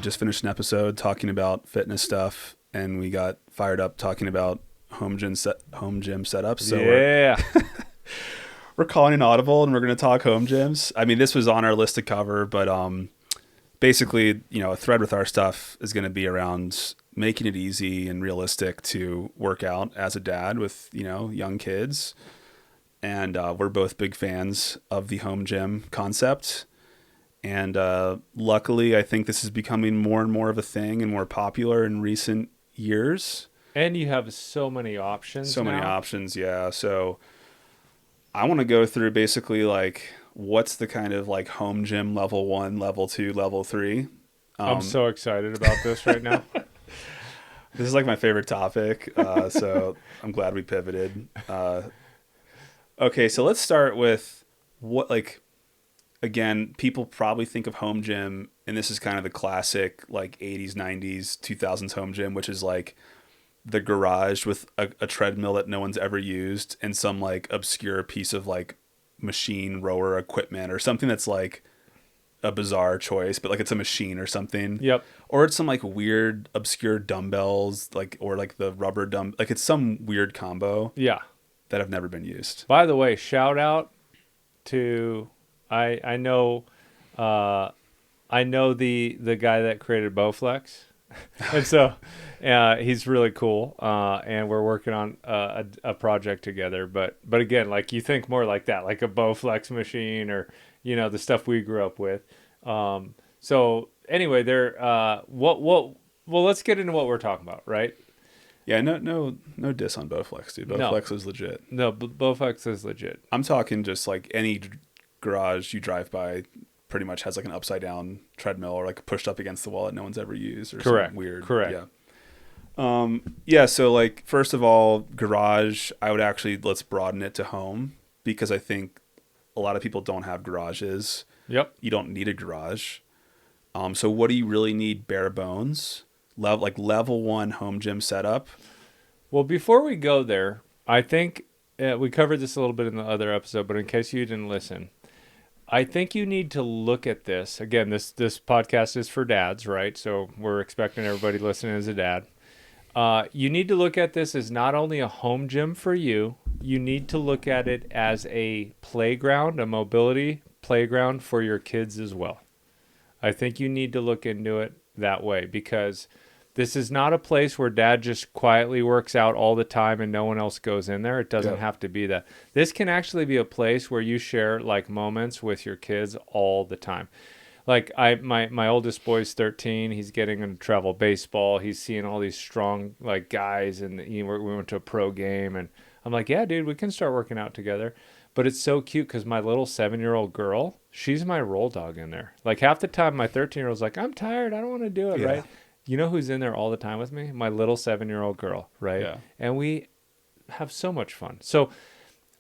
just finished an episode talking about fitness stuff, and we got fired up talking about home gym setups. So we're calling an audible, and we're going to talk home gyms. I mean, this was on our list to cover, but basically, a thread with our stuff is going to be around making it easy and realistic to work out as a dad with, young kids. And we're both big fans of the home gym concept. And luckily, I think this is becoming more and more of a thing and more popular in recent years. And you have so many options many options, yeah. So I want to go through basically like what's the kind of like home gym level 1, level 2, level 3. I'm so excited about this right now. This is like my favorite topic, so I'm glad we pivoted. Okay, so let's start with what, like, again, people probably think of home gym, and this is kind of the classic, like, 80s, 90s, 2000s home gym, which is, like, the garage with a treadmill that no one's ever used and some, like, obscure piece of, like, machine rower equipment or something that's, like, a bizarre choice, but, like, it's a machine or something. Yep. Or it's some, like, weird, obscure dumbbells, like, or, like, the rubber like, it's some weird combo. Yeah. That have never been used. By the way, shout out to I know the guy that created Bowflex, and so he's really cool. And we're working on a project together. But again, like you think more like that, like a Bowflex machine or the stuff we grew up with. So anyway, well, let's get into what we're talking about, right? Yeah, no diss on Bowflex, dude. Bowflex is legit. No, Bowflex is legit. I'm talking just like any garage you drive by pretty much has like an upside down treadmill or like pushed up against the wall that no one's ever used or something weird. Correct. Yeah. So like, first of all, garage, let's broaden it to home because I think a lot of people don't have garages. Yep. You don't need a garage. So what do you really need? Bare bones? Level 1 home gym setup. Well, before we go there, I think we covered this a little bit in the other episode, but in case you didn't listen, I think you need to look at this. Again, this podcast is for dads, right? So we're expecting everybody listening as a dad. You need to look at this as not only a home gym for you, you need to look at it as a playground, a mobility playground for your kids as well. I think you need to look into it that way because this is not a place where dad just quietly works out all the time and no one else goes in there. It doesn't have to be that. This can actually be a place where you share like moments with your kids all the time. Like my oldest boy's 13. He's getting into travel baseball. He's seeing all these strong like guys, and we went to a pro game, and I'm like, yeah, dude, we can start working out together. But it's so cute because my little 7-year-old girl, she's my roll dog in there. Like half the time, my 13-year-old's like, I'm tired. I don't want to do it, right? You know who's in there all the time with me? My little 7-year-old girl, right? Yeah. And we have so much fun. So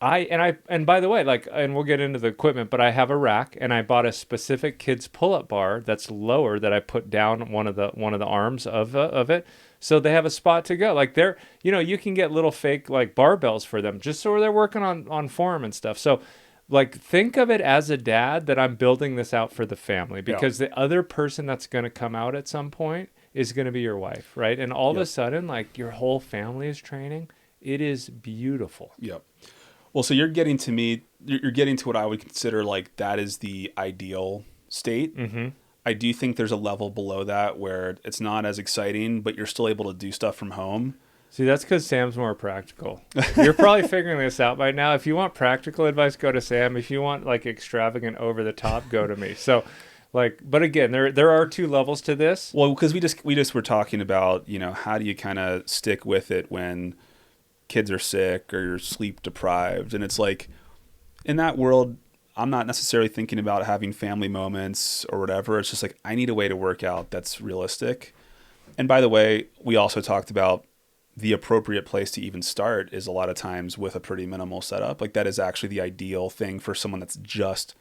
and by the way, like, and we'll get into the equipment, but I have a rack and I bought a specific kids pull-up bar that's lower that I put down one of the arms of it. So they have a spot to go. Like they're, you can get little fake like barbells for them just so they're working on form and stuff. So like think of it as a dad that I'm building this out for the family because the other person that's going to come out at some point is going to be your wife, right? And all of a sudden, like your whole family is training. It is beautiful. Yep. Well, so you're getting to what I would consider like that is the ideal state. Mm-hmm. I do think there's a level below that where it's not as exciting, but you're still able to do stuff from home. See, that's because Sam's more practical. You're probably figuring this out by now. If you want practical advice, go to Sam. If you want like extravagant over the top, go to me. So like, but again, there are two levels to this. Well, because we just were talking about, how do you kind of stick with it when kids are sick or you're sleep deprived? And it's like, in that world, I'm not necessarily thinking about having family moments or whatever. It's just like, I need a way to work out that's realistic. And by the way, we also talked about the appropriate place to even start is a lot of times with a pretty minimal setup. Like that is actually the ideal thing for someone that's just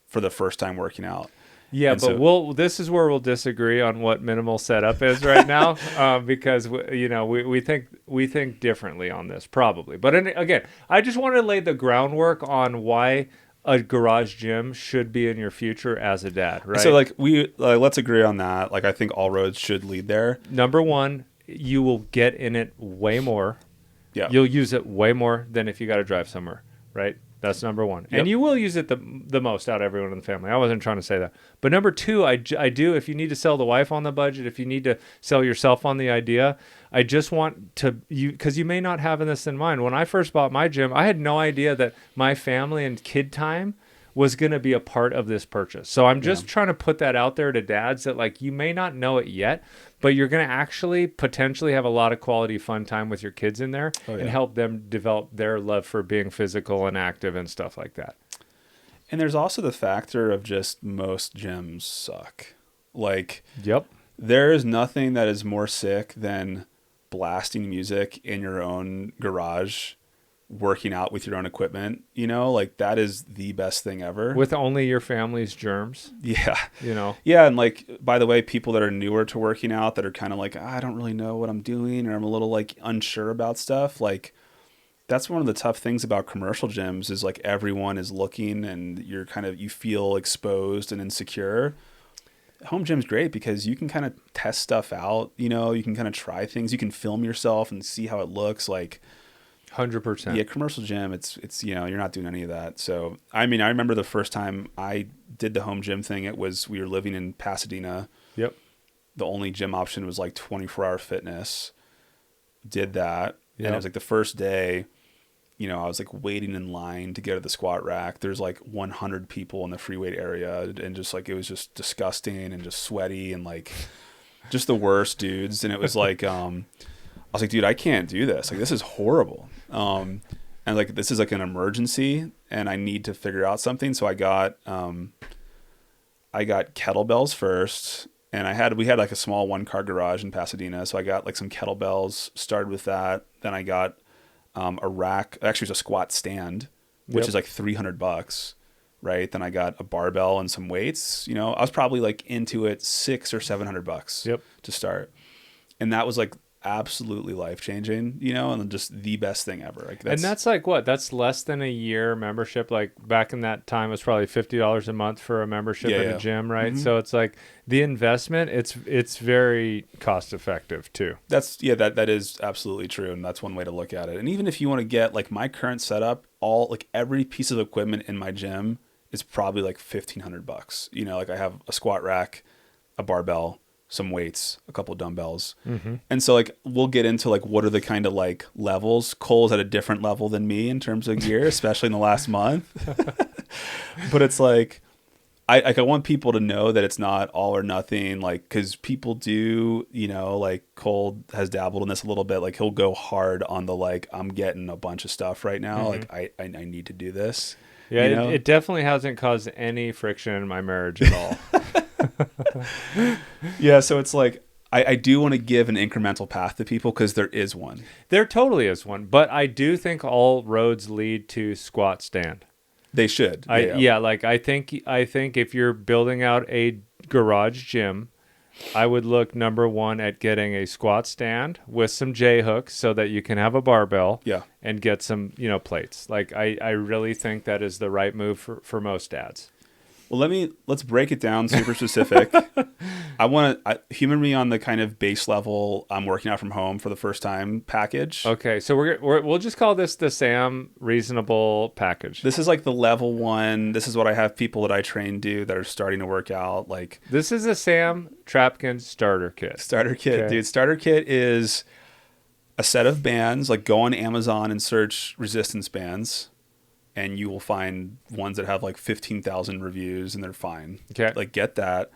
for the first time working out. Yeah, and but this is where we'll disagree on what minimal setup is right now, because we think differently on this probably. But again, I just want to lay the groundwork on why a garage gym should be in your future as a dad, right? So like let's agree on that. Like I think all roads should lead there. Number one, you will get in it way more. Yeah. You'll use it way more than if you got to drive somewhere, right? That's number one. Yep. And you will use it the most out of everyone in the family. I wasn't trying to say that. But number two, I do, if you need to sell the wife on the budget, if you need to sell yourself on the idea, I just want to, because you may not have this in mind. When I first bought my gym, I had no idea that my family and kid time was going to be a part of this purchase. So I'm just trying to put that out there to dads that like, you may not know it yet, but you're going to actually potentially have a lot of quality fun time with your kids in there and help them develop their love for being physical and active and stuff like that. And there's also the factor of just most gyms suck. Like, there is nothing that is more sick than blasting music in your own garage, working out with your own equipment, you know, like that is the best thing ever. With only your family's germs. Yeah. You know? Yeah. And like, by the way, people that are newer to working out that are kind of like, I don't really know what I'm doing, or I'm a little like unsure about stuff. Like that's one of the tough things about commercial gyms is like everyone is looking and you're kind of, you feel exposed and insecure. Home gym's great because you can kind of test stuff out, you know, you can kind of try things, you can film yourself and see how it looks like. 100%. Yeah, commercial gym, it's you know, you're not doing any of that. So, I mean, I remember the first time I did the home gym thing, we were living in Pasadena. Yep. The only gym option was like 24-hour fitness. Did that. And it was like the first day, you know, I was like waiting in line to get to the squat rack. There's like 100 people in the free weight area and just like, it was just disgusting and just sweaty and like just the worst dudes. And it was like, I was like, dude, I can't do this. Like, this is horrible. And like, this is like an emergency and I need to figure out something. So I got kettlebells first, and we had like a small 1-car garage in Pasadena. So I got like some kettlebells, started with that. Then I got, a rack, actually it was a squat stand, which is like $300. Right. Then I got a barbell and some weights, you know, I was probably like into it $600 or $700 to start. And that was like absolutely life-changing, you know, and just the best thing ever. Like that's like what? That's less than a year membership. Like back in that time, it was probably $50 a month for a membership at a gym, right? Mm-hmm. So it's like the investment. It's very cost-effective too. That is absolutely true, and that's one way to look at it. And even if you want to get like my current setup, every piece of equipment in my gym is probably like $1,500. You know, like I have a squat rack, a barbell, some weights, a couple of dumbbells. Mm-hmm. And so like, we'll get into like, what are the kind of like levels. Cole's at a different level than me in terms of gear, especially in the last month. But it's like, I want people to know that it's not all or nothing. Like, cause people do, you know, like Cole has dabbled in this a little bit. Like he'll go hard on the, like, I'm getting a bunch of stuff right now. Mm-hmm. Like I need to do this. Yeah. You know? It definitely hasn't caused any friction in my marriage at all. Yeah, so it's like I do want to give an incremental path to people because there is one. There totally is one, but I do think all roads lead to squat stand. They should. Like I think if you're building out a garage gym, I would look number one at getting a squat stand with some J hooks so that you can have a barbell. Yeah. And get some, you know, plates. Like I really think that is the right move for most dads. Well, let's break it down super specific. I want to humor me on the kind of base level. I'm working out from home for the first time package. Okay, so we'll just call this the Sam reasonable package. This is like the level one. This is what I have people that I train do that are starting to work out. Like this is a Sam Trapkin starter kit. Okay. Dude. Starter kit is a set of bands. Like go on Amazon and search resistance bands. And you will find ones that have like 15,000 reviews and they're fine. Okay. Like get that.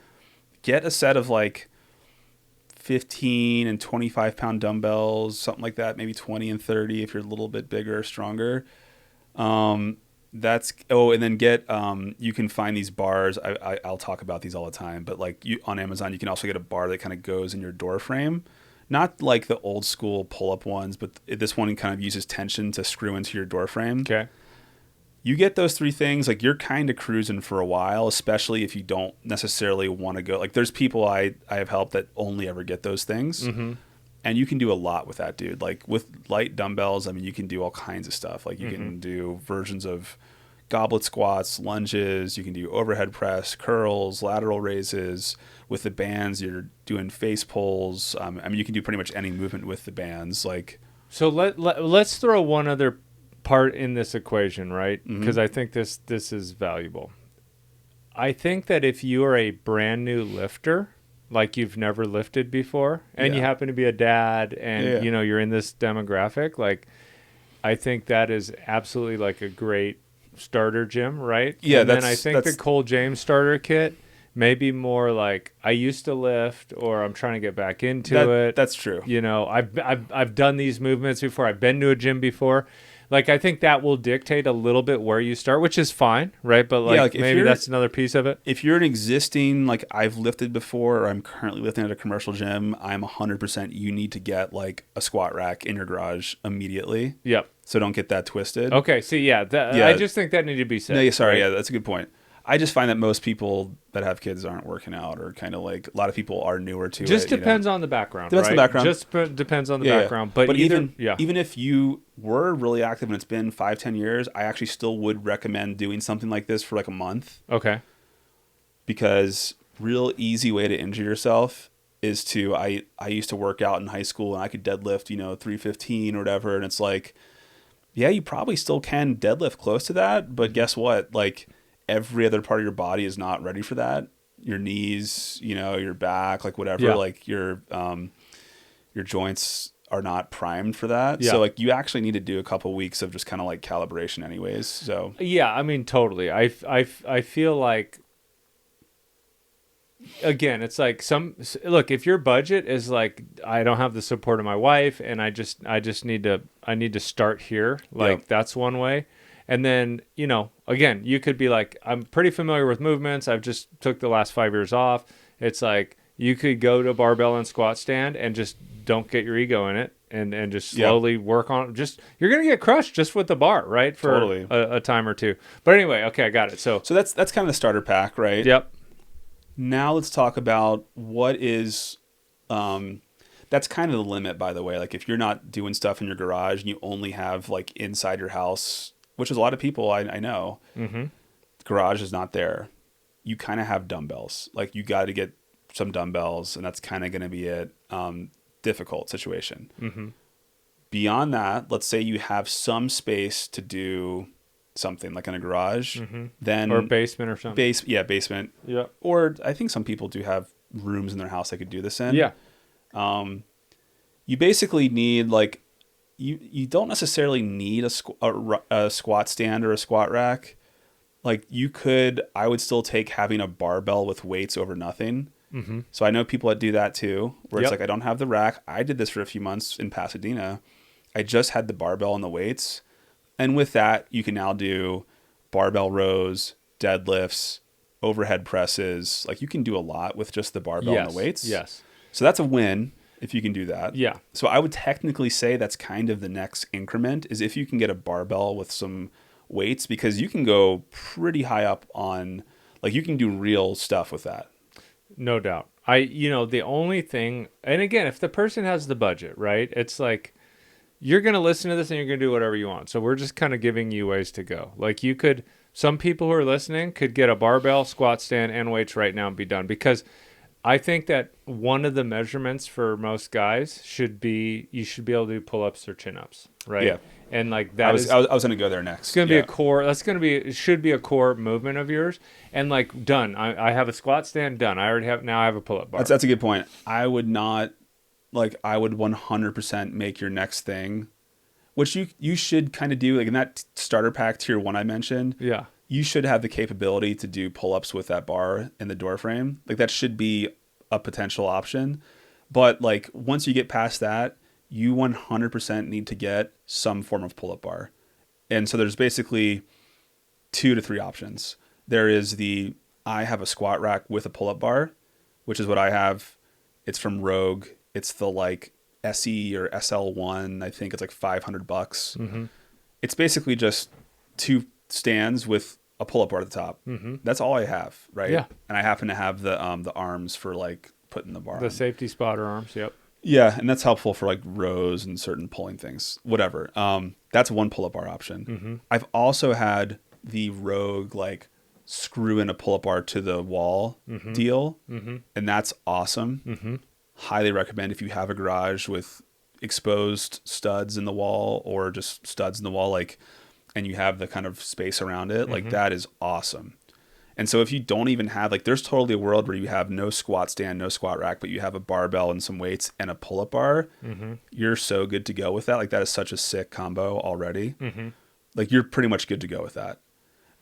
Get a set of like 15 and 25 pound dumbbells, something like that. Maybe 20 and 30 if you're a little bit bigger or stronger. And then get, you can find these bars. I'll talk about these all the time, but like on Amazon, you can also get a bar that kind of goes in your door frame. Not like the old school pull-up ones, but this one kind of uses tension to screw into your door frame. Okay. You get those three things, like you're kind of cruising for a while, especially if you don't necessarily want to go. Like there's people I have helped that only ever get those things. Mm-hmm. And you can do a lot with that, dude. Like with light dumbbells, I mean, you can do all kinds of stuff. Like you can do versions of goblet squats, lunges. You can do overhead press, curls, lateral raises. With the bands, you're doing face pulls. I mean, you can do pretty much any movement with the bands. Like, So let's throw one other part in this equation, right? Mhm. Because I think this is valuable. I think that if you are a brand new lifter, like you've never lifted before, and you Yeah. happen to be a dad, and Yeah. you know you're in this demographic, like I think that is absolutely like a great starter gym, right? Yeah, and then I that's- think the that's- Cole James starter kit may be more like I used to lift, or I'm trying to get back into it. That's true. You know, I've done these movements before. I've been to a gym before. Like I think that will dictate a little bit where you start, which is fine, right? But like if maybe you're- that's another piece of it. If you're an existing, like I've lifted before, or I'm currently lifting at a commercial gym, I'm 100%. You need to get like a squat rack in your garage immediately. Yep. So don't get that twisted. Okay. See, yeah, Yeah. I just think that needed to be said. No, yeah, sorry. right? Yeah, that's a good point. I just find that most people that have kids aren't working out, or kind of like a lot of people are newer to it. Just you know? depends on the background. Depends on the right? background. Just depends on the Yeah, yeah. background. But even yeah. even if you were really active and it's been 5-10 years, I actually still would recommend doing something like this for like a month, Okay. because real easy way to injure yourself is to I used to work out in high school and I could deadlift 315 or whatever, and it's like, yeah, you probably still can deadlift close to that, but guess what, like every other part of your body is not ready for that. Your knees, your back, like whatever, Yeah. like your joints are not primed for that. Yeah. So like you actually need to do a couple weeks of just kind of like calibration anyways. So Yeah, I mean, totally. I feel like, again, it's like look, if your budget is like, I don't have the support of my wife and I just need to start here. Like that's one way. And then, again, you could be like, I'm pretty familiar with movements. I've just took the last 5 years off. It's like, you could go to barbell and squat stand and just don't get your ego in it and just slowly work on it. You're going to get crushed just with the bar, right? For Totally. a time or two. But anyway, okay, I got it. So that's kind of the starter pack, right? yep. Now let's talk about what is, that's kind of the limit, by the way. Like if you're not doing stuff in your garage and you only have like inside your house, which is a lot of people I know, garage is not there. You kind of have dumbbells. Like you got to get some dumbbells, and that's kind of going to be it. Difficult situation. Beyond that, let's say you have some space to do something like in a garage, then Or basement or something. Basement. Yeah. Or I think some people do have rooms in their house they could do this in. Yeah. You basically need like, you don't necessarily need a squat stand or a squat rack. Like I would still take having a barbell with weights over nothing. So I know people that do that too, where it's like, I don't have the rack. I did this for a few months in Pasadena. I just had the barbell and the weights. And with that, you can now do barbell rows, deadlifts, overhead presses. Like you can do a lot with just the barbell and the weights. Yes. So that's a win if you can do that. Yeah. So I would technically say that's kind of the next increment, is if you can get a barbell with some weights, because you can go pretty high up on, like you can do real stuff with that. No doubt. The only thing, and again, if the person has the budget, right? It's like, you're going to listen to this and you're going to do whatever you want. So we're just kind of giving you ways to go. Like some people who are listening could get a barbell, squat stand, and weights right now and be done. Because I think that one of the measurements for most guys should be, you should be able to do pull-ups or chin-ups, right? Yeah. And like that I was going to go there next. It's going to be a core. It should be a core movement of yours. And like done. I have a squat stand done. I have a pull-up bar. That's a good point. I would 100% make your next thing, which you should kind of do, like in that starter pack tier 1 I mentioned. Yeah. You should have the capability to do pull-ups with that bar in the door frame. Like that should be a potential option. But like once you get past that, you 100% need to get some form of pull-up bar. And so there's basically 2 to 3 options. There is I have a squat rack with a pull-up bar, which is what I have. It's from Rogue. It's the like SE or SL1. I think it's like $500. It's basically just 2 stands with a pull-up bar at the top. That's all I have, right? Yeah. And I happen to have the arms for like putting the bar The on. safety spotter arms, yep. Yeah, and that's helpful for like rows and certain pulling things, whatever. That's one pull-up bar option. I've also had the Rogue like screw in a pull-up bar to the wall deal, and that's awesome. Highly recommend if you have a garage with exposed studs in the wall or just studs in the wall, like, and you have the kind of space around it, like that is awesome. And so if you don't even have, like, there's totally a world where you have no squat stand, no squat rack, but you have a barbell and some weights and a pull-up bar, you're so good to go with that. Like, that is such a sick combo already. Like, you're pretty much good to go with that.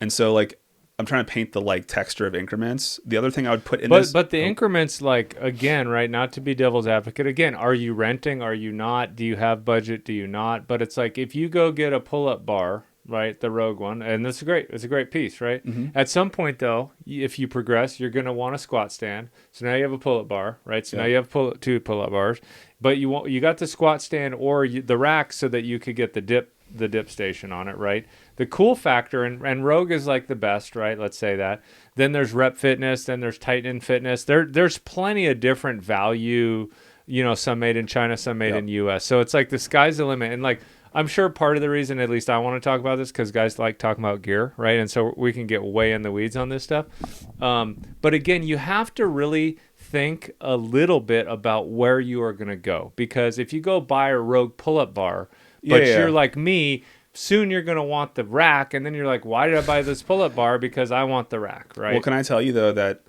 And so, like, I'm trying to paint the, like, texture of increments. The other thing I would put in this... But the increments, like, again, right, not to be devil's advocate, again, are you renting? Are you not? Do you have budget? Do you not? But it's like, if you go get a pull-up bar... right, the Rogue one, and that's great. It's a great piece, right? At some point, though, if you progress, you're going to want a squat stand. So now you have a pull-up bar, right? So now you have two pull-up bars, but you got the squat stand or the rack so that you could get the dip station on it, right? The cool factor, and Rogue is like the best, right? Let's say that. Then there's Rep Fitness, then there's Titan Fitness. There's plenty of different value. Some made in China, some made in U.S. So it's like the sky's the limit, and like. I'm sure part of the reason, at least I want to talk about this, because guys like talking about gear, right? And so we can get way in the weeds on this stuff. But again, you have to really think a little bit about where you are going to go. Because if you go buy a Rogue pull-up bar, but you're like me, soon you're going to want the rack. And then you're like, why did I buy this pull-up bar? Because I want the rack, right? Well, can I tell you, though, that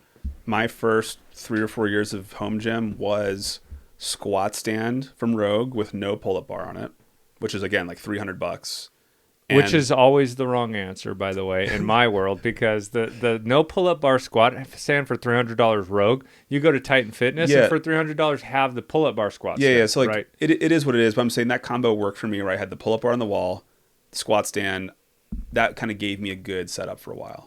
my first 3 or 4 years of home gym was squat stand from Rogue with no pull-up bar on it. Which is, again, like $300. Which is always the wrong answer, by the way, in my world, because the no pull-up bar squat stand for $300 Rogue, you go to Titan Fitness, and for $300 have the pull-up bar squat stand. Yeah, so like, right? it is what it is, but I'm saying that combo worked for me, where I had the pull-up bar on the wall, squat stand. That kind of gave me a good setup for a while.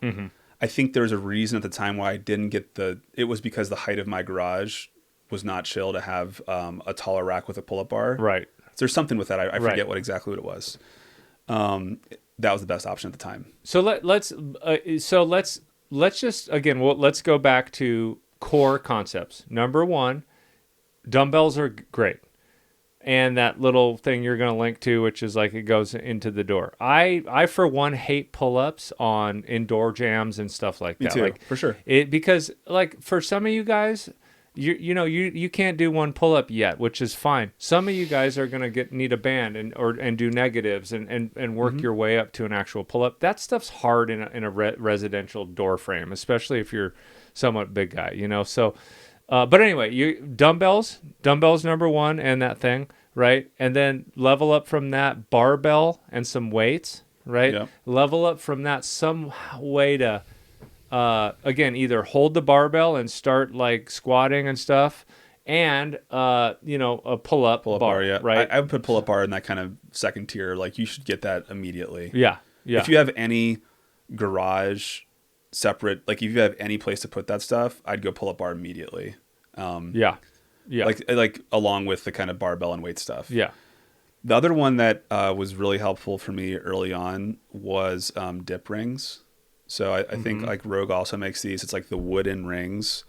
I think there was a reason at the time why I didn't get it was because the height of my garage was not chill to have a taller rack with a pull-up bar. Right. There's something with that. I forget exactly what it was. That was the best option at the time. So let's just again, let's go back to core concepts. Number one, dumbbells are great, and that little thing you're going to link to, which is like it goes into the door. I for one hate pull-ups on indoor jams and stuff like that. Me too, like, for sure. Because like for some of you guys. You can't do one pull-up yet, which is fine. Some of you guys are going to need a band and do negatives and work your way up to an actual pull-up. That stuff's hard in a residential door frame, especially if you're somewhat big guy, So, but anyway, dumbbells number one, and that thing, right? And then level up from that, barbell and some weights, right? Yep. Level up from that some way to... again, either hold the barbell and start like squatting and stuff, and a pull-up bar, yeah. right? I would put pull-up bar in that kind of second tier. Like, you should get that immediately. Yeah. If you have any garage separate, like if you have any place to put that stuff, I'd go pull-up bar immediately. Yeah. Like along with the kind of barbell and weight stuff. Yeah. The other one that was really helpful for me early on was dip rings. So I think like Rogue also makes these. It's like the wooden rings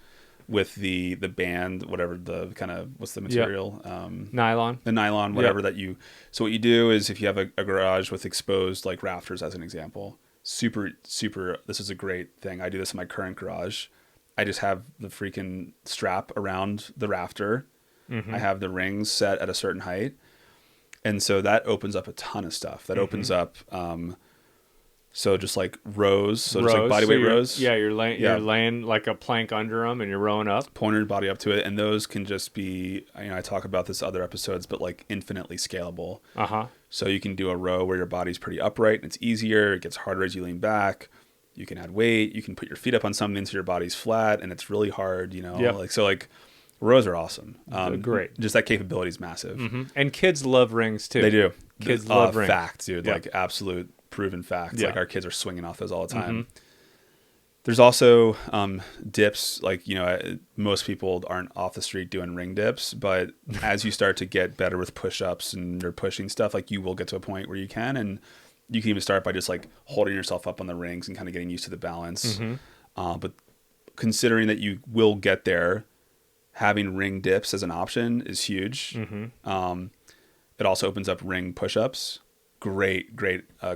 with the band, whatever the kind of, what's the material? Nylon. The nylon, whatever that you... So what you do is if you have a garage with exposed like rafters as an example, super, this is a great thing. I do this in my current garage. I just have the freaking strap around the rafter. I have the rings set at a certain height. And so that opens up a ton of stuff. That opens up... So just like rows, just like bodyweight rows. Yeah, you're laying like a plank under them, and you're rowing up, pointing your body up to it, and those can just be. I talk about this other episodes, but like infinitely scalable. So you can do a row where your body's pretty upright, and it's easier. It gets harder as you lean back. You can add weight. You can put your feet up on something so your body's flat, and it's really hard. Like rows are awesome. Great. Just that capability is massive. And kids love rings too. They do. Kids love rings. Fact, dude. Like absolute. Proven fact. Like our kids are swinging off those all the time. There's also dips. Like, most people aren't off the street doing ring dips, but as you start to get better with push-ups and you're pushing stuff, like you will get to a point where you can, and you can even start by just like holding yourself up on the rings and kind of getting used to the balance. But considering that you will get there, having ring dips as an option is huge. It also opens up ring push-ups. great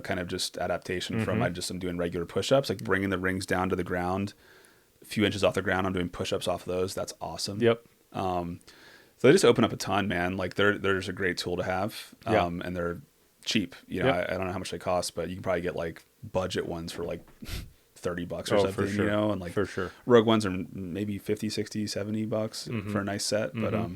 kind of just adaptation from I'm doing regular push-ups, like bringing the rings down to the ground, a few inches off the ground. I'm doing push-ups off of those. That's awesome. Yep. So they just open up a ton, man. Like they're just a great tool to have. Yeah. And they're cheap. You know, Yep. I don't know how much they cost, but you can probably get like budget ones for like $30 or something, for sure. you know, and like For sure. Rogue ones are maybe 50, 60, $70 for a nice set. But, Mm-hmm.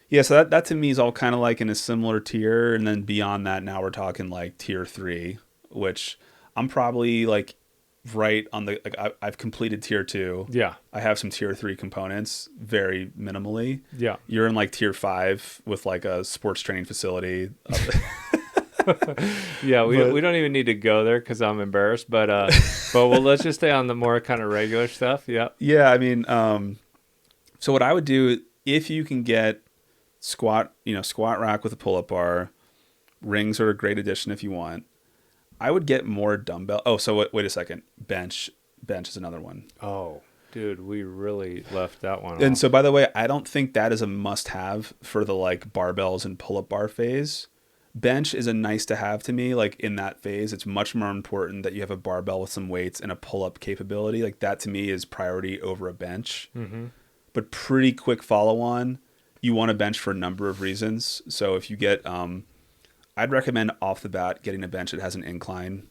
yeah, so that to me is all kind of like in a similar tier. And then beyond that, now we're talking like tier 3, which I'm probably like right on the, like I've completed tier 2. Yeah. I have some tier 3 components very minimally. Yeah. You're in like tier 5 with like a sports training facility. Yeah, we don't even need to go there because I'm embarrassed. But well, let's just stay on the more kind of regular stuff. Yeah. Yeah, I mean, so what I would do if you can get squat rack with a pull-up bar, rings are a great addition if you want. I would get more dumbbell. Oh, so wait a second. Bench is another one. Oh, dude, we really left that one And off. so, by the way, I don't think that is a must-have for the like barbells and pull-up bar phase. Bench is a nice to have to me. Like in that phase, it's much more important that you have a barbell with some weights and a pull-up capability. Like that to me is priority over a bench. Mm-hmm. But pretty quick follow-on. You want a bench for a number of reasons. So if you get, I'd recommend off the bat getting a bench that has an incline.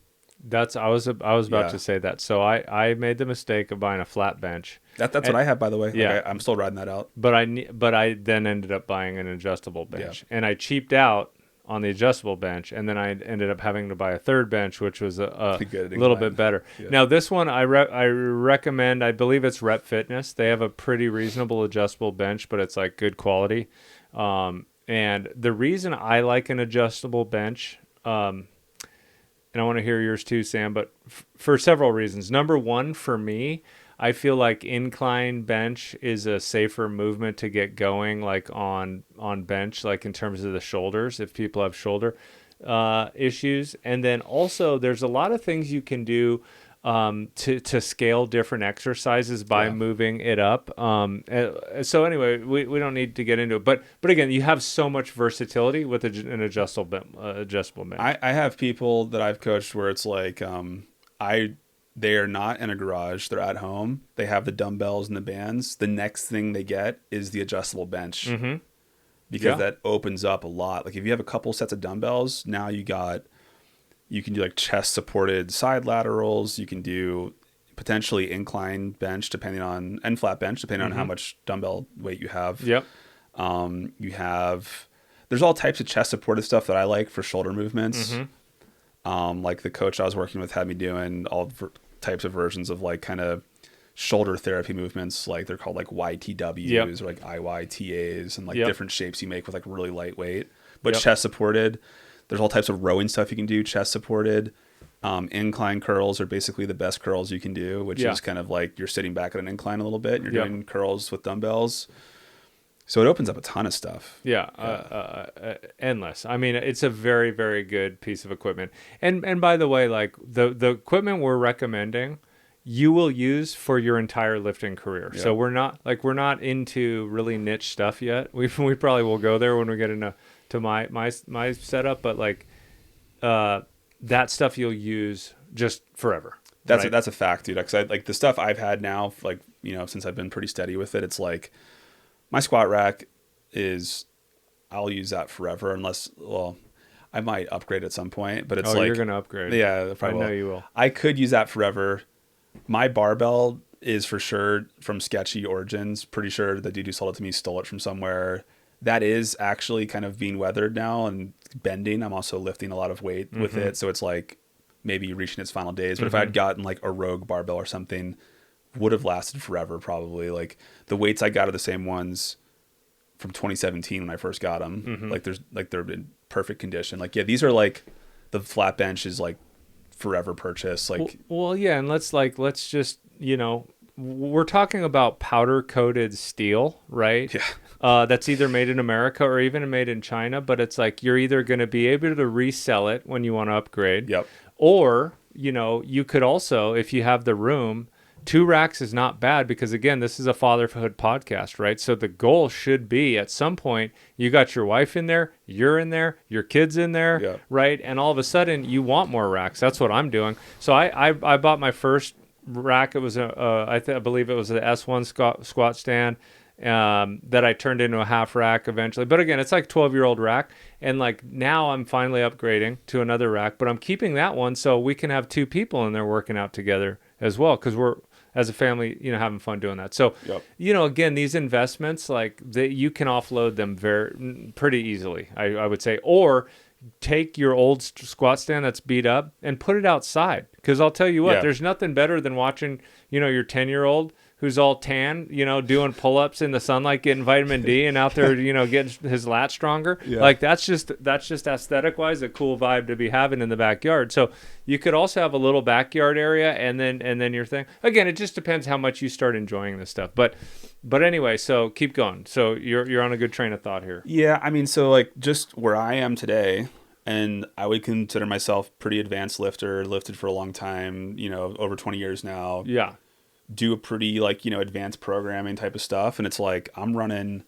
I was about Yeah. to say that. So I made the mistake of buying a flat bench. That's what I have, by the way. Yeah. Like I'm still riding that out. But I then ended up buying an adjustable bench, and I cheaped out on the adjustable bench, and then I ended up having to buy a third bench, which was a little bit better. Yeah. Now this one I recommend. I believe it's Rep Fitness. They have a pretty reasonable adjustable bench, but it's like good quality. And the reason I like an adjustable bench, and I want to hear yours too, Sam, but for several reasons. Number one, for me, I feel like incline bench is a safer movement to get going, like on bench, like in terms of the shoulders, if people have shoulder issues. And then also there's a lot of things you can do to scale different exercises by moving it up. So anyway, we don't need to get into it, but again, you have so much versatility with an adjustable bench. I have people that I've coached where it's like, they are not in a garage. They're at home. They have the dumbbells and the bands. The next thing they get is the adjustable bench because that opens up a lot. Like if you have a couple sets of dumbbells, now you can do like chest supported side laterals. You can do potentially incline bench and flat bench, depending on how much dumbbell weight you have. Yep. There's all types of chest supported stuff that I like for shoulder movements. Like the coach I was working with had me doing all types of versions of like kind of shoulder therapy movements. Like they're called like YTWs or like IYTAs and like different shapes you make with like really lightweight, but chest supported. There's all types of rowing stuff you can do, chest supported. Incline curls are basically the best curls you can do, which is kind of like you're sitting back at an incline a little bit and you're doing curls with dumbbells. So it opens up a ton of stuff. Endless. I mean, it's a very, very good piece of equipment. And by the way, like the equipment we're recommending, you will use for your entire lifting career. So we're not into really niche stuff yet. We probably will go there when we get into my setup, but like that stuff you'll use just forever. That's a fact, dude. Because I like the stuff I've had now, like since I've been pretty steady with it. It's like my squat rack I'll use that forever unless, I might upgrade at some point, but it's like you're gonna upgrade. Yeah, I know you will. I could use that forever. My barbell is for sure from sketchy origins. Pretty sure the dude who sold it to me stole it from somewhere. That is actually kind of being weathered now and bending. I'm also lifting a lot of weight with it, so it's like maybe reaching its final days. But if I had gotten like a Rogue barbell or something, would have lasted forever probably. Like the weights I got are the same ones from 2017 when I first got them. Like they're in perfect condition. Like these are like the flat bench is like forever purchase. Like and let's just we're talking about powder coated steel, right? Yeah. That's either made in America or even made in China, but it's like you're either going to be able to resell it when you want to upgrade. Yep. Or, you could also, if you have the room, 2 racks is not bad because, again, this is a fatherhood podcast, right? So the goal should be at some point you got your wife in there, you're in there, your kid's in there, Yeah. right? And all of a sudden you want more racks. That's what I'm doing. So I bought my first rack. It was I believe it was the S1 squat stand that I turned into a half rack eventually. But again, it's like 12-year-old rack. And like now I'm finally upgrading to another rack, but I'm keeping that one so we can have 2 people in there working out together as well, because we're, as a family, having fun doing that. So, Yep. Again, these investments, like you can offload them pretty easily, I would say, or take your old squat stand that's beat up and put it outside. Because I'll tell you what, Yeah. there's nothing better than watching, your 10-year-old who's all tan, doing pull-ups in the sunlight, getting vitamin D, and out there, getting his lats stronger. Yeah. Like that's just aesthetic-wise a cool vibe to be having in the backyard. So you could also have a little backyard area, and then your thing. Again, it just depends how much you start enjoying this stuff. But anyway, so keep going. So you're on a good train of thought here. Yeah, I mean, so like just where I am today, and I would consider myself pretty advanced lifter, lifted for a long time, over 20 years now. Yeah. Do a pretty advanced programming type of stuff, and it's like I'm running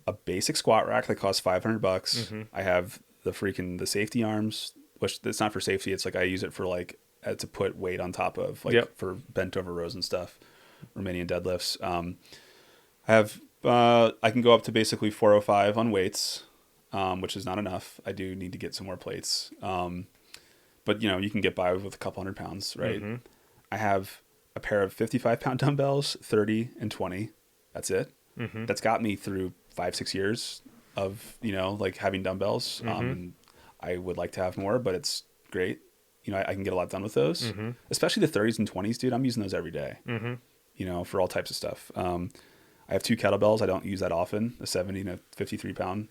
a basic squat rack that costs $500. Mm-hmm. I have the safety arms, which it's not for safety. It's like I use it for like to put weight on top of, like Yep. for bent over rows and stuff, Romanian deadlifts. I have I can go up to basically 405 on weights, which is not enough. I do need to get some more plates, but you can get by with a couple 100 pounds, right? Mm-hmm. I have a pair of 55-pound dumbbells, 30 and 20. That's it. Mm-hmm. That's got me through 5-6 years of, like having dumbbells. Mm-hmm. I would like to have more, but it's great. I can get a lot done with those, Mm-hmm. especially the 30s and 20s, dude. I'm using those every day, Mm-hmm. For all types of stuff. I have 2 kettlebells. I don't use that often, a 70 and a 53 pound.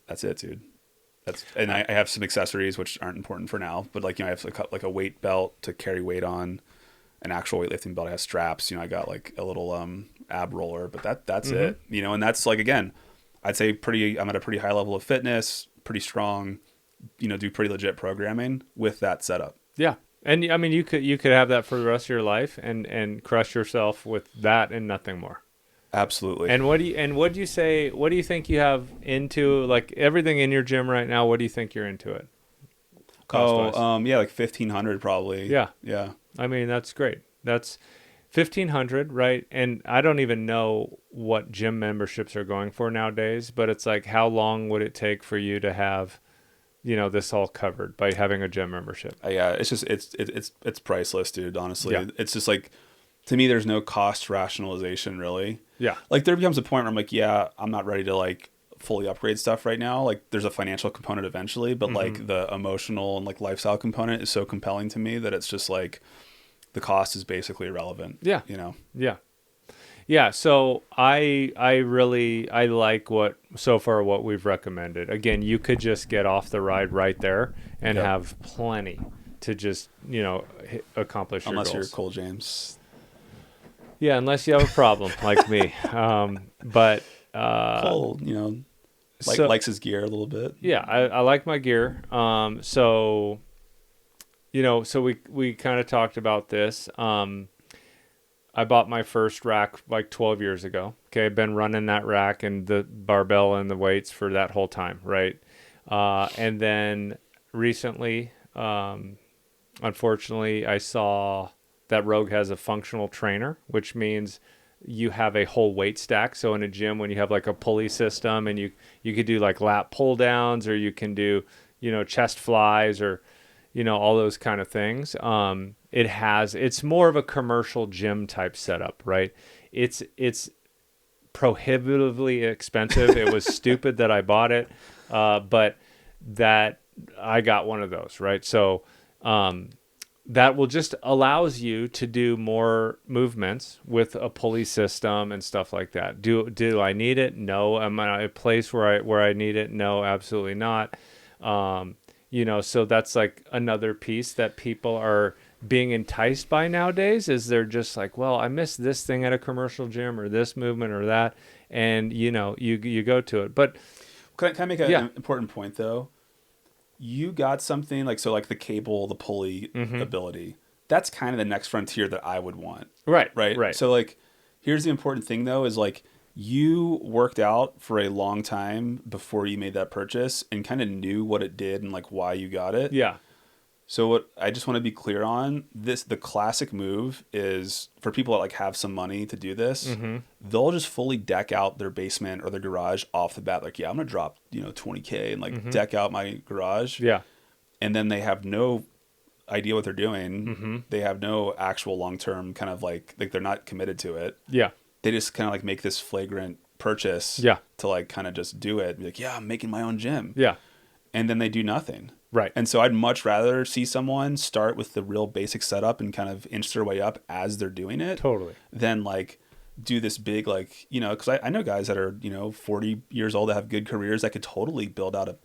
That's it, dude. And I have some accessories, which aren't important for now, but I have like a weight belt to carry weight on. An actual weightlifting belt. I have straps. I got like a little ab roller, but that's it. And that's like, again, I'd say I'm at a pretty high level of fitness, pretty strong. Do pretty legit programming with that setup. Yeah, and I mean you could have that for the rest of your life and crush yourself with that and nothing more. Absolutely. And what do you say? What do you think you have into, like, everything in your gym right now? What do you think you're into it? Cost-wise? Yeah, like 1,500 probably. Yeah. Yeah. I mean, that's great. That's 1,500, right? And I don't even know what gym memberships are going for nowadays, but it's like, how long would it take for you to have, this all covered by having a gym membership? Yeah, it's just it's priceless, dude. Honestly, Yeah. It's just like, to me, there's no cost rationalization really. Yeah. Like there becomes a point where I'm like, yeah, I'm not ready to like fully upgrade stuff right now. Like there's a financial component eventually, but like the emotional and like lifestyle component is so compelling to me that it's just like the cost is basically irrelevant. Yeah. Yeah. Yeah. So I like what we've recommended. Again, you could just get off the ride right there and Yep. have plenty to just, accomplish your Unless goals. you're Cole James. Yeah. Unless you have a problem like me. But, Cole, likes his gear a little bit. yeah, I like my gear. So we kind of talked about this. I bought my first rack like 12 years ago. Okay. I've been running that rack and the barbell and the weights for that whole time. Right. And then recently, unfortunately, I saw that Rogue has a functional trainer, which means you have a whole weight stack. So in a gym, when you have like a pulley system and you could do like lat pull downs, or you can do, chest flies, or, all those kind of things. It's more of a commercial gym type setup, right? It's prohibitively expensive. It was stupid that I bought it. But that I got one of those, right? So, that will just allows you to do more movements with a pulley system and stuff like that. Do I need it? No. Am I at a place where I need it? No, absolutely not. So that's like another piece that people are being enticed by nowadays, is they're just like, well, I missed this thing at a commercial gym, or this movement or that. And, you go to it. But can I make an important point though? You got something like the cable, the pulley ability. that's kind of the next frontier that I would want. Right. Right. Right. So like, here's the important thing though, is like you worked out for a long time before you made that purchase and kind of knew what it did and like why you got it. Yeah. So what I just want to be clear on the classic move is for people that like have some money to do this, Mm-hmm. they'll just fully deck out their basement or their garage off the bat. Like, yeah, I'm going to drop, $20K and like deck out my garage. Yeah. And then they have no idea what they're doing. Mm-hmm. They have no actual long-term kind of like they're not committed to it. Yeah. They just kind of like make this flagrant purchase Yeah. to like kind of just do it. Be like, yeah, I'm making my own gym. Yeah. And then they do nothing. Right. And so I'd much rather see someone start with the real basic setup and kind of inch their way up as they're doing it. Totally. Than like do this big, like, because I know guys that are, 40 years old that have good careers that could totally build out a,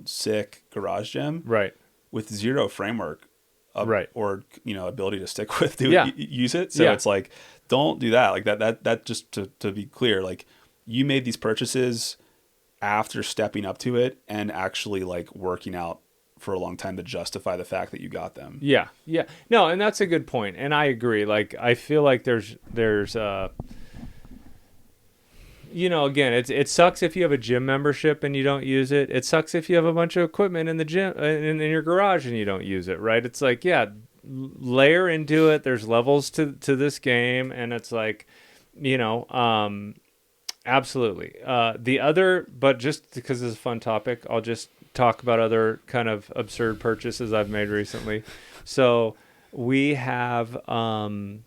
sick garage gym. Right. With zero framework. Right. Or, ability to stick with, use it. So Yeah. it's like, don't do that. Like that just to be clear, like you made these purchases after stepping up to it and actually like working out for a long time to justify the fact that you got them. Yeah. Yeah. No, and that's a good point. And I agree. Like, I feel like there's again, it sucks if you have a gym membership and you don't use it. It sucks if you have a bunch of equipment in the gym in your garage and you don't use it, right? It's like, yeah, layer into it. There's levels to this game, and it's like, absolutely. But just because it's a fun topic, I'll just talk about other kind of absurd purchases I've made recently. So we have, I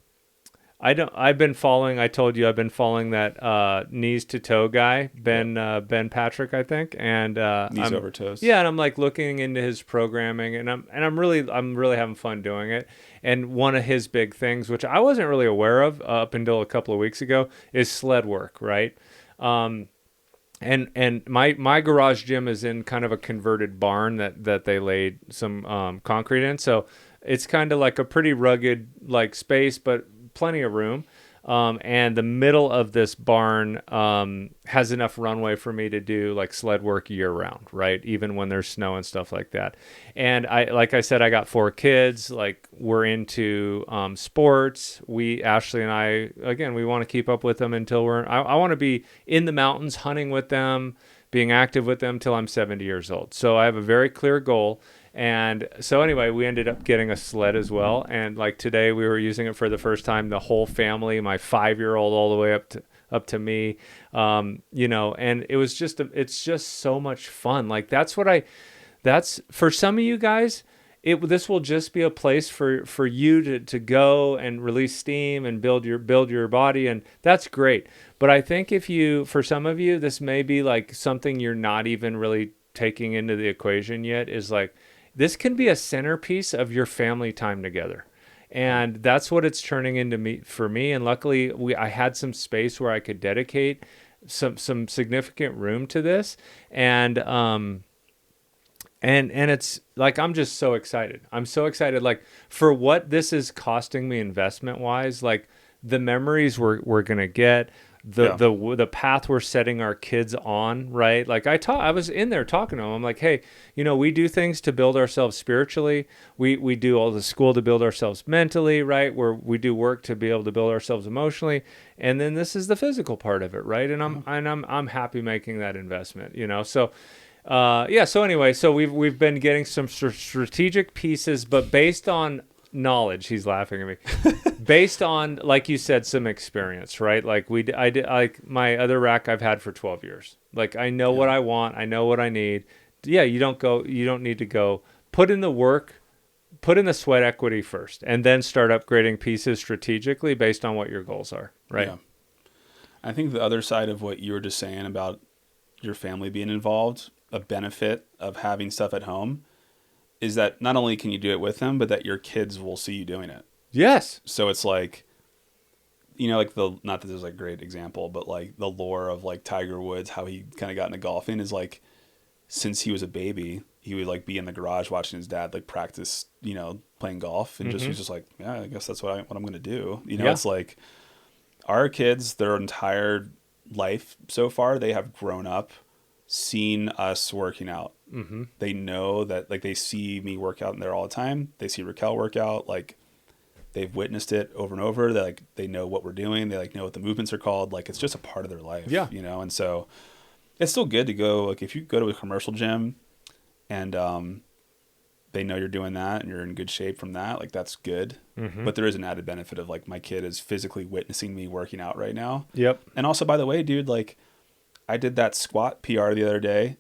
told you I've been following that knees to toe guy, Ben Patrick, I think, and Knees over toes. Yeah, and I'm like looking into his programming, and I'm really having fun doing it. And one of his big things, which I wasn't really aware of up until a couple of weeks ago, is sled work, right? And my garage gym is in kind of a converted barn that they laid some concrete in, so it's kind of like a pretty rugged like space, but plenty of room. And the middle of this barn has enough runway for me to do like sled work year round, right? Even when there's snow and stuff like that. And like I said, I got 4 kids. Like, we're into sports. Ashley and I, again, we want to keep up with them until I want to be in the mountains hunting with them, being active with them till I'm 70 years old. So I have a very clear goal. And so anyway, we ended up getting a sled as well. And like today we were using it for the first time, the whole family, my 5-year-old all the way up to me, and it was it's just so much fun. Like that's for some of you guys, this will just be a place for you to go and release steam and build your body. And that's great. But I think for some of you, this may be like something you're not even really taking into the equation yet, is like, this can be a centerpiece of your family time together. And that's what it's turning into for me. And luckily I had some space where I could dedicate some significant room to this. And it's like, I'm just so excited. I'm so excited. Like, for what this is costing me investment wise, like the memories we're going to get, the path we're setting our kids on, right? Like I was in there talking to them. I'm like, hey, we do things to build ourselves spiritually. We do all the school to build ourselves mentally, right? We do work to be able to build ourselves emotionally. And then this is the physical part of it, right? And I'm happy making that investment, So so anyway, so we've been getting some strategic pieces, but based on knowledge. He's laughing at me. Based on, like you said, some experience, right? Like I did, like my other rack I've had for 12 years. Like I know what I want. I know what I need. Yeah, you don't need to go put in the work, put in the sweat equity first, and then start upgrading pieces strategically based on what your goals are, right? Yeah. I think the other side of what you were just saying about your family being involved, a benefit of having stuff at home is that not only can you do it with them, but that your kids will see you doing it. Yes. So it's like, like not that this is like a great example, but like the lore of like Tiger Woods, how he kind of got into golfing is like, since he was a baby, he would like be in the garage watching his dad like practice, playing golf, and he was just like, yeah, I guess that's what I'm going to do. It's like our kids, their entire life so far, they have grown up seeing us working out. Mm-hmm. They know that, like, they see me work out in there all the time. They see Raquel work out. Like, they've witnessed it over and over. They like, they know what we're doing. They like know what the movements are called. Like, it's just a part of their life, Yeah. you know? And so it's still good to go. Like if you go to a commercial gym and, they know you're doing that and you're in good shape from that, like that's good. Mm-hmm. But there is an added benefit of like my kid is physically witnessing me working out right now. Yep. And also, by the way, dude, like I did that squat PR the other day.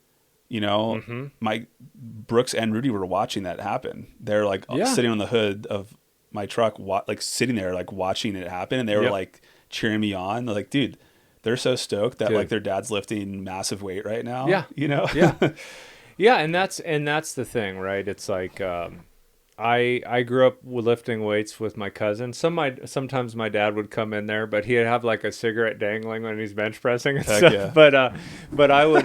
You know, my Brooks and Rudy were watching that happen. They're like sitting on the hood of my truck, like sitting there, like watching it happen. And they were like cheering me on. They're like, dude, they're so stoked that like their dad's lifting massive weight right now. Yeah. You know? Yeah. Yeah. And that's the thing, right? It's like, I grew up lifting weights with my cousin. Sometimes my dad would come in there, but he'd have like a cigarette dangling when he's bench pressing and stuff. Yeah. But I would,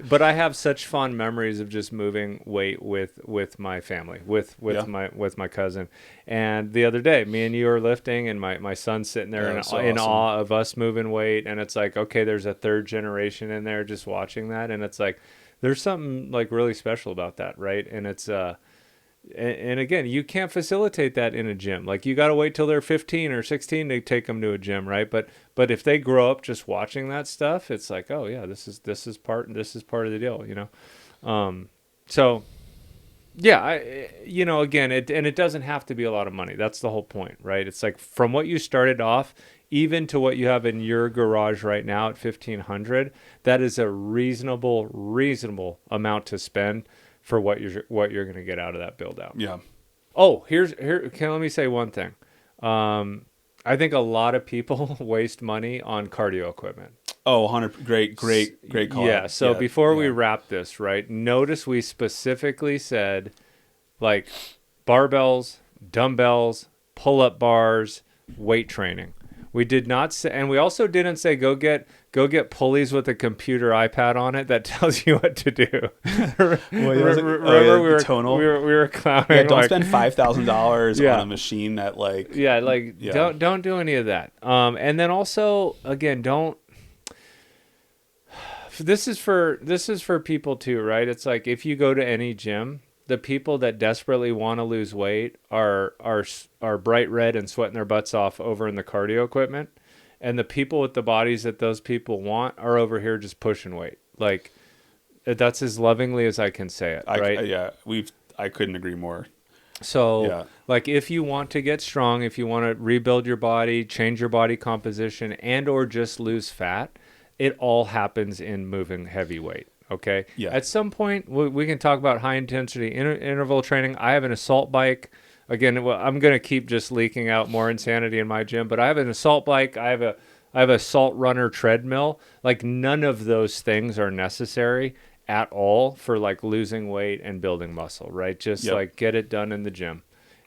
but I have such fond memories of just moving weight with my family, with my cousin. And the other day, me and you are lifting, and my son's sitting there in awesome. awe of us moving weight. And it's like, okay, there's a third generation in there just watching that, and it's like, there's something like really special about that, right? And it's and again, you can't facilitate that in a gym. Like you got to wait till they're 15 or 16 to take them to a gym, right? But if they grow up just watching that stuff, it's like, oh yeah, this is part of the deal, you know. So yeah, again, it doesn't have to be a lot of money. That's the whole point, right? It's like from what you started off, even to what you have in your garage right now at 1,500, that is a reasonable amount to spend for what you're going to get out of that build out. Yeah. Oh, let me say one thing. I think a lot of people waste money on cardio equipment. Oh, 100. Great call. Yeah. So before we wrap this, right, notice we specifically said like barbells, dumbbells, pull-up bars, weight training. We did not say, and we also didn't say go get pulleys with a computer iPad on it that tells you what to do. Remember we were clowning. Yeah, don't spend $5,000 on a machine that don't do any of that. And then also again, don't. This is for people too, right? It's like if you go to any gym, the people that desperately want to lose weight are bright red and sweating their butts off over in the cardio equipment. And the people with the bodies that those people want are over here just pushing weight. Like that's as lovingly as I can say it, right? I couldn't agree more. So like if you want to get strong, if you want to rebuild your body, change your body composition, and or just lose fat, it all happens in moving heavy weight. Okay. Yeah. At some point, we can talk about high intensity interval training. I have an assault bike. Again, I'm going to keep just leaking out more insanity in my gym, but I have an assault bike. I have a assault runner treadmill. Like none of those things are necessary at all for like losing weight and building muscle, right? Just like get it done in the gym.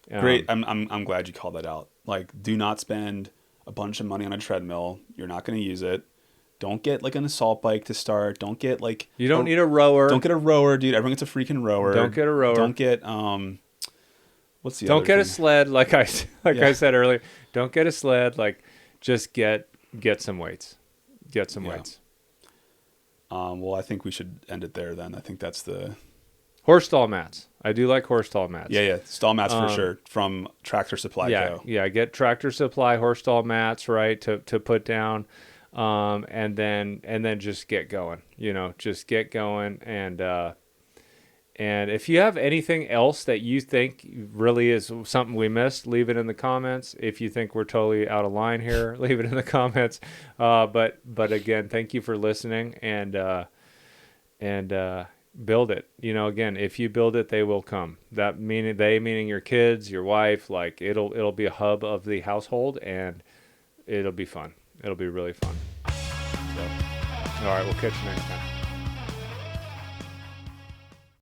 Great. I'm glad you called that out. Like do not spend a bunch of money on a treadmill. You're not going to use it. Don't get like an assault bike to start. Don't get like you don't need a rower. Don't get a rower, dude. Everyone gets a freaking rower. Don't get a rower. Don't get what's the don't other get thing? A sled I said earlier. Don't get a sled. Like just get some weights. Get some weights. Well, I think we should end it there then. I think that's the horse stall mats. I do like horse stall mats. Yeah, stall mats for sure from Tractor Supply. Yeah. Get Tractor Supply horse stall mats, right, to put down. And then just get going, just get going. And if you have anything else that you think really is something we missed, leave it in the comments. If you think we're totally out of line here, leave it in the comments. But again, thank you for listening and build it. Again, if you build it, they will come. That meaning your kids, your wife, like it'll be a hub of the household and it'll be fun. It'll be really fun. So, all right, we'll catch you next time.